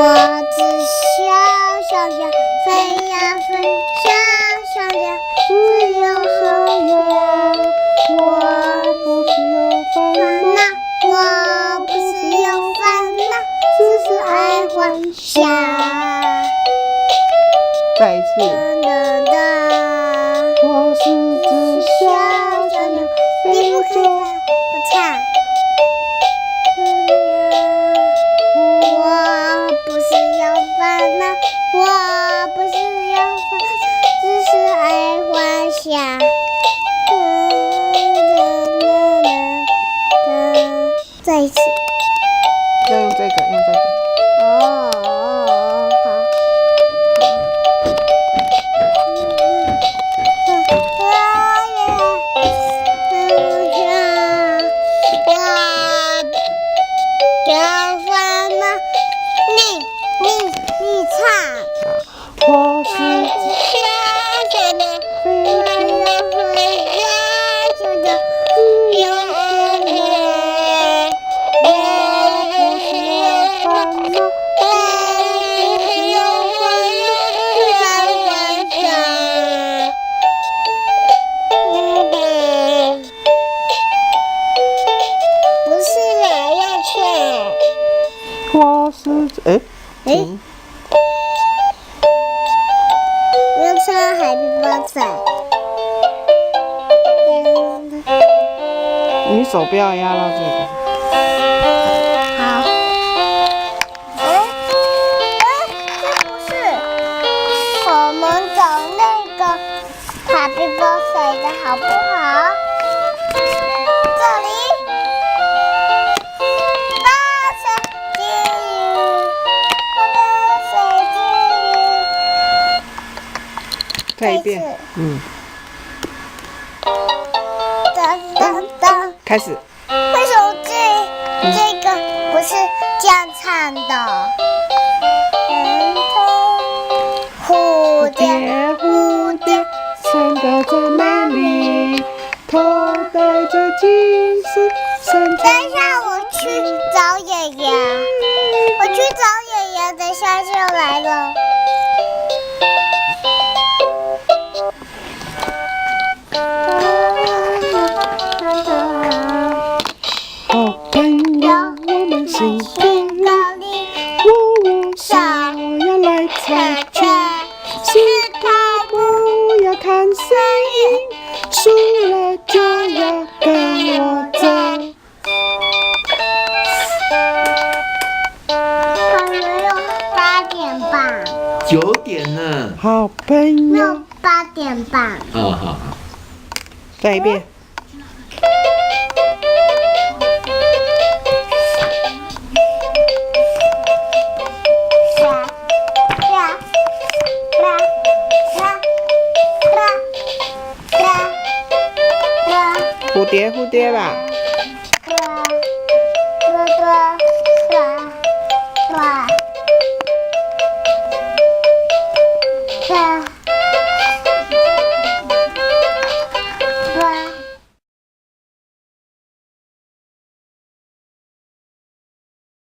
我只小小鸟，飞呀飞，小小鸟，自由飞呀。我不是有烦恼，我不是有烦恼，只是爱幻想。再一次。我是只小小鸟，你不可以唱，我唱。我不是有烦恼，我不是有烦恼，只是爱幻想。再一次。要用这个，用这个。好。你唱。我是只小小鸟，飞呀飞呀，小鸟自由飞呀。我不是有烦恼，我不是有烦恼，只是幻想。不是啦，要唱。我是停。我要唱Happy Birthday。你手不要压到这个。好。这不是，我们找那个Happy Birthday的好不好？这里。再一遍。开始。为什么这个不是这样唱的？蝴蝶，蝴蝶，唱得真美丽，头戴着金丝。等一下，我去找爷爷。等一下就来了。好朋友，我们行动力，我想要来猜拳，是他不要看声音，输了就要跟我走。8点半。9点呢。好朋友。8点半。好。再一遍。蝴蝶吧。